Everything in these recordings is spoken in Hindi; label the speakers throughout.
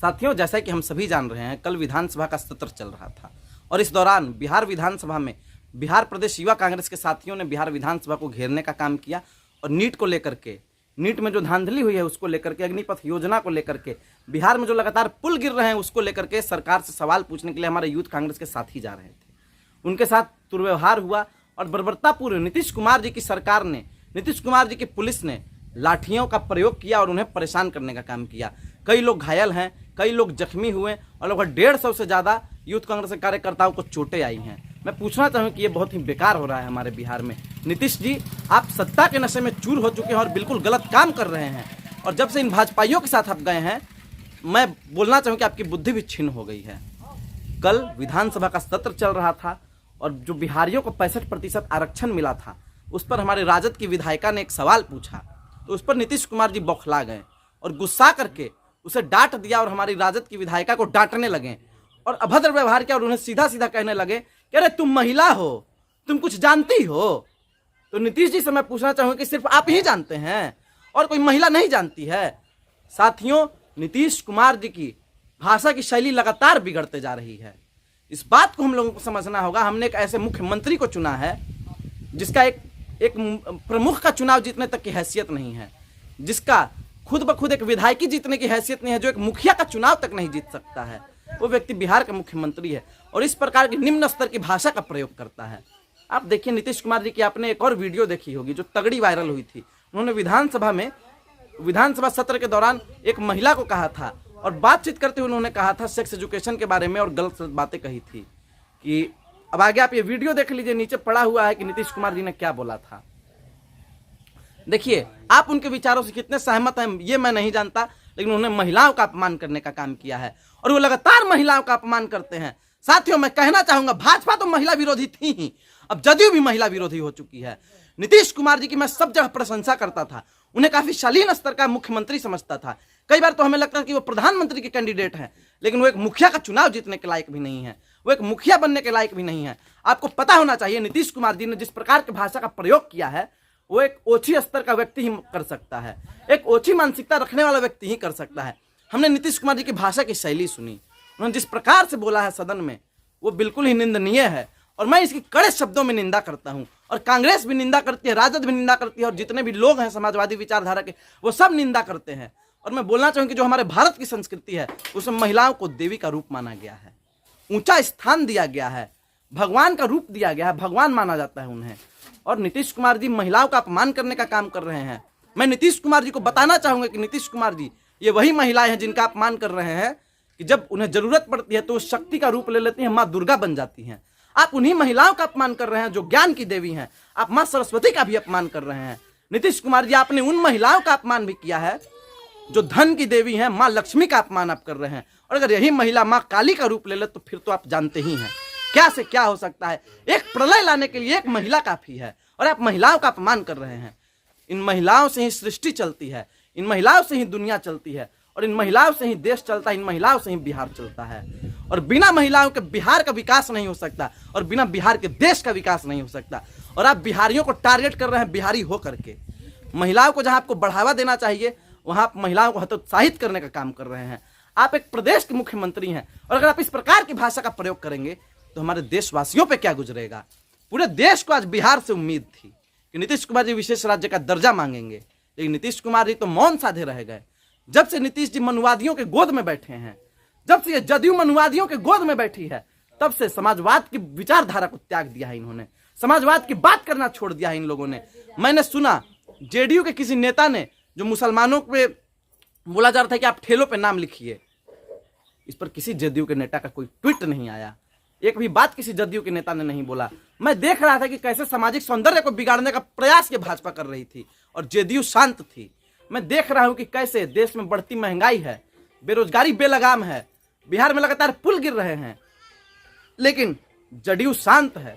Speaker 1: साथियों, जैसा कि हम सभी जान रहे हैं, कल विधानसभा का सत्र चल रहा था और इस दौरान बिहार विधानसभा में बिहार प्रदेश युवा कांग्रेस के साथियों ने बिहार विधानसभा को घेरने का काम किया और नीट को लेकर के, नीट में जो धांधली हुई है उसको लेकर के, अग्निपथ योजना को लेकर के, बिहार में जो लगातार पुल गिर रहे हैं उसको लेकर के सरकार से सवाल पूछने के लिए हमारे यूथ कांग्रेस के साथी जा रहे थे। उनके साथ दुर्व्यवहार हुआ और बर्बरतापूर्व नीतीश कुमार जी की सरकार ने, नीतीश कुमार जी की पुलिस ने लाठियों का प्रयोग किया और उन्हें परेशान करने का काम किया। कई लोग घायल हैं, कई लोग जख्मी हुए और लगभग 150 से ज़्यादा यूथ कांग्रेस के कार्यकर्ताओं को चोटें आई हैं। मैं पूछना चाहूँ कि ये बहुत ही बेकार हो रहा है हमारे बिहार में। नीतीश जी, आप सत्ता के नशे में चूर हो चुके हैं और बिल्कुल गलत काम कर रहे हैं और जब से इन भाजपाइयों के साथ आप गए हैं, मैं बोलना चाहूँ कि आपकी बुद्धि भी छीन हो गई है। कल विधानसभा का सत्र चल रहा था और जो बिहारियों को 65% आरक्षण मिला था उस पर हमारे राजद की विधायिका ने एक सवाल पूछा तो उस पर नीतीश कुमार जी बौखला गए और गुस्सा करके उसे डांट दिया और हमारी राजद की विधायिका को डांटने लगे और अभद्र व्यवहार किया और उन्हें सीधा सीधा कहने लगे कि अरे तुम महिला हो, तुम कुछ जानती हो। तो नीतीश जी से मैं पूछना चाहूँगा कि सिर्फ आप ही जानते हैं और कोई महिला नहीं जानती है? साथियों, नीतीश कुमार जी की भाषा की शैली लगातार बिगड़ते जा रही है। इस बात को हम लोगों को समझना होगा। हमने एक ऐसे मुख्यमंत्री को चुना है जिसका एक प्रमुख का चुनाव जीतने तक की हैसियत नहीं है, जिसका खुद ब खुद एक विधायकी जीतने की हैसियत नहीं है, जो एक मुखिया का चुनाव तक नहीं जीत सकता है। वो व्यक्ति बिहार का मुख्यमंत्री है और इस प्रकार की निम्न स्तर की भाषा का प्रयोग करता है। आप देखिए, नीतीश कुमार जी की आपने एक और वीडियो देखी होगी जो तगड़ी वायरल हुई थी। उन्होंने विधानसभा सत्र के दौरान एक महिला को कहा था और बातचीत करते हुए उन्होंने कहा था सेक्स एजुकेशन के बारे में और गलत बातें कही थी। कि अब आगे आप ये वीडियो देख लीजिए, नीचे पड़ा हुआ है कि नीतीश कुमार जी ने क्या बोला था। देखिए, आप उनके विचारों से कितने सहमत हैं ये मैं नहीं जानता, लेकिन उन्होंने महिलाओं का अपमान करने का काम किया है और वो लगातार महिलाओं का अपमान करते हैं। साथियों, मैं कहना चाहूंगा, भाजपा तो महिला विरोधी थी ही, अब जदयू भी महिला विरोधी हो चुकी है। नीतीश कुमार जी की मैं सब जगह प्रशंसा करता था, उन्हें काफी शालीन स्तर का मुख्यमंत्री समझता था। कई बार तो हमें लगता है कि वो प्रधानमंत्री के कैंडिडेट हैं, लेकिन वो एक मुखिया का चुनाव जीतने के लायक भी नहीं है, वो एक मुखिया बनने के लायक भी नहीं है। आपको पता होना चाहिए, नीतीश कुमार जी ने जिस प्रकार की भाषा का प्रयोग किया है वो एक ओछी स्तर का व्यक्ति ही कर सकता है, एक ओछी मानसिकता रखने वाला व्यक्ति ही कर सकता है। हमने नीतीश कुमार जी की भाषा की शैली सुनी, उन्होंने जिस प्रकार से बोला है सदन में, वो बिल्कुल ही निंदनीय है और मैं इसकी कड़े शब्दों में निंदा करता हूं और कांग्रेस भी निंदा करती है, राजद भी निंदा करती है और जितने भी लोग हैं समाजवादी विचारधारा के वो सब निंदा करते हैं। और मैं बोलना चाहूँगी, जो हमारे भारत की संस्कृति है उसमें महिलाओं को देवी का रूप माना गया है, ऊंचा स्थान दिया गया है, भगवान का रूप दिया गया है, भगवान माना जाता है उन्हें। और नीतीश कुमार जी महिलाओं का अपमान करने का काम कर रहे हैं। मैं नीतीश कुमार जी को बताना चाहूंगा कि नीतीश कुमार जी ये वही महिलाएं हैं जिनका अपमान कर रहे हैं कि जब उन्हें जरूरत पड़ती है तो शक्ति का रूप ले लेती हैं, माँ दुर्गा बन जाती हैं। आप उन्हीं महिलाओं का अपमान कर रहे हैं जो ज्ञान की देवी हैं। आप माँ सरस्वती का भी अपमान कर रहे हैं। नीतीश कुमार जी, आपने उन महिलाओं का अपमान भी किया है जो धन की देवी हैं, माँ लक्ष्मी का अपमान आप कर रहे हैं। और अगर यही महिला माँ काली का रूप ले ले तो फिर तो आप जानते ही हैं क्या से क्या हो सकता है। एक प्रलय लाने के लिए एक महिला काफी है और आप महिलाओं का अपमान कर रहे हैं। इन महिलाओं से ही सृष्टि चलती है, इन महिलाओं से ही दुनिया चलती है और इन महिलाओं से ही देश चलता है, इन महिलाओं से ही बिहार चलता है। और बिना महिलाओं के बिहार का विकास नहीं हो सकता और बिना बिहार के देश का विकास नहीं हो सकता। और आप बिहारियों को टारगेट कर रहे हैं बिहारी होकर के। महिलाओं को जहां आपको बढ़ावा देना चाहिए वहां आप महिलाओं को हतोत्साहित करने का काम कर रहे हैं। आप एक प्रदेश के मुख्यमंत्री हैं और अगर आप इस प्रकार की भाषा का प्रयोग करेंगे तो हमारे देशवासियों पे क्या गुजरेगा। पूरे देश को आज बिहार से उम्मीद थी कि नीतीश कुमार जी विशेष राज्य का दर्जा मांगेंगे, लेकिन नीतीश कुमार जी तो मौन साधे रह गए। जब से नीतीश जी मनुवादियों के गोद में बैठे हैं, जब से ये जदयू मनुवादियों के गोद में बैठी है, तब से समाजवाद की विचारधारा को त्याग दिया है इन्होंने, समाजवाद की बात करना छोड़ दिया है इन लोगों ने। मैंने सुना जेडीयू के किसी नेता ने, जो मुसलमानों पे बोला जा रहा था कि आप ठेलों पे नाम लिखिए, इस पर किसी जदयू के नेता का कोई ट्वीट नहीं आया, एक भी बात किसी जदयू के नेता ने नहीं बोला। मैं देख रहा था कि कैसे सामाजिक सौंदर्य को बिगाड़ने का प्रयास ये भाजपा कर रही थी और जदयू शांत थी। मैं देख रहा हूं कि कैसे देश में बढ़ती महंगाई है, बेरोजगारी बेलगाम है, बिहार में लगातार पुल गिर रहे हैं, लेकिन जदयू शांत है।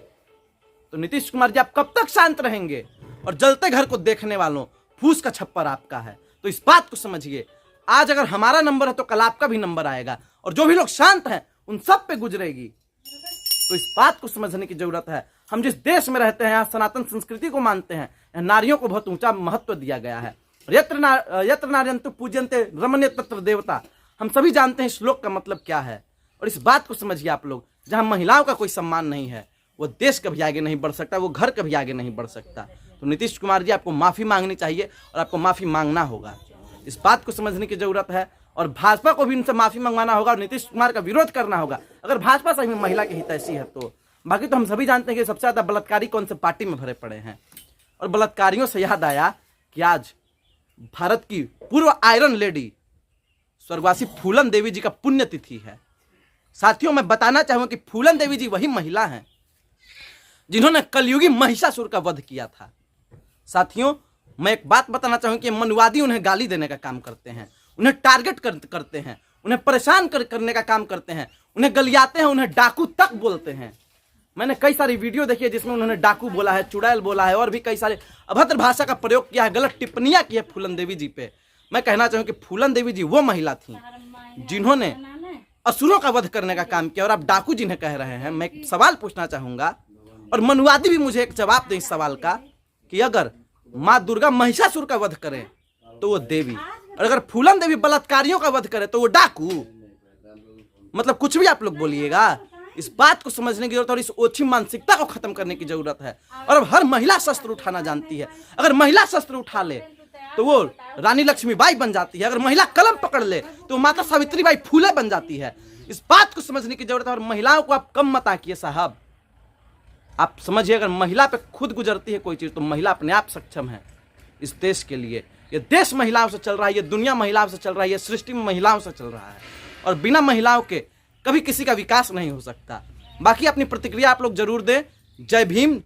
Speaker 1: तो नीतीश कुमार जी, आप कब तक शांत रहेंगे? और जलते घर को देखने वालों, फूस का छप्पर आपका है। तो इस बात को समझिए, आज अगर हमारा नंबर है तो कल आपका भी नंबर आएगा और जो भी लोग शांत हैं उन सब पे गुजरेगी। तो इस बात को समझने की जरूरत है। हम जिस देश में रहते हैं, यहाँ सनातन संस्कृति को मानते हैं, नारियों को बहुत ऊंचा महत्व दिया गया है। यत्र नार्यन्तु पूज्यन्ते रमण्य तत्र देवता। हम सभी जानते हैं श्लोक का मतलब क्या है। और इस बात को समझिए आप लोग, जहां महिलाओं का कोई सम्मान नहीं है वो देश कभी आगे नहीं बढ़ सकता, वो घर कभी आगे नहीं बढ़ सकता। तो नीतीश कुमार जी, आपको माफ़ी मांगनी चाहिए और आपको माफ़ी मांगना होगा। इस बात को समझने की ज़रूरत है और भाजपा को भी उनसे माफ़ी मंगवाना होगा और नीतीश कुमार का विरोध करना होगा, अगर भाजपा सही में महिला की हितैषी है तो। बाकी तो हम सभी जानते हैं कि सबसे ज़्यादा बलात्कारी कौन से पार्टी में भरे पड़े हैं। और बलात्कारियों से याद आया कि आज भारत की पूर्व आयरन लेडी स्वर्गवासी फूलन देवी जी का पुण्यतिथि है। साथियों, मैं बताना चाहूँगा कि फूलन देवी जी वही महिला हैं जिन्होंने कलयुगी महिषासुर का वध किया था। साथियों, मैं एक बात बताना चाहूँ कि मनुवादी उन्हें गाली देने का काम करते हैं, उन्हें टारगेट करते हैं, उन्हें परेशान करने का काम करते हैं, उन्हें गलियाते हैं, उन्हें डाकू तक बोलते हैं। मैंने कई सारी वीडियो देखी है जिसमें उन्होंने डाकू बोला है, चुड़ैल बोला है और भी कई सारे अभद्र भाषा का प्रयोग किया है, गलत टिप्पणियां की है फूलन देवी जी पे। मैं कहना चाहूँ कि फूलन देवी जी वो महिला थी जिन्होंने असुरों का वध करने का काम किया और आप डाकू जिन्हें कह रहे हैं। मैं एक सवाल पूछना चाहूंगा और मनुवादी भी मुझे एक जवाब दें इस सवाल का कि अगर माँ दुर्गा महिषासुर का वध करे तो वो देवी, और अगर फूलन देवी बलात्कारियों का वध करे तो वो डाकू। मतलब कुछ भी आप लोग बोलिएगा। इस बात को समझने की जरूरत है और इस ओछी मानसिकता को खत्म करने की जरूरत है। और अब हर महिला शस्त्र उठाना जानती है। अगर महिला शस्त्र उठा ले तो वो रानी लक्ष्मीबाई बन जाती है, अगर महिला कलम पकड़ ले तो माता सावित्रीबाई फूले बन जाती है। इस बात को समझने की जरूरत है और महिलाओं को आप कम मत आंकिए साहब। आप समझिए, अगर महिला पे खुद गुजरती है कोई चीज़ तो महिला अपने आप सक्षम है इस देश के लिए। ये देश महिलाओं से चल रहा है, ये दुनिया महिलाओं से चल रहा है, ये सृष्टि में महिलाओं से चल रहा है और बिना महिलाओं के कभी किसी का विकास नहीं हो सकता। बाकी अपनी प्रतिक्रिया आप लोग जरूर दें। जय भीम।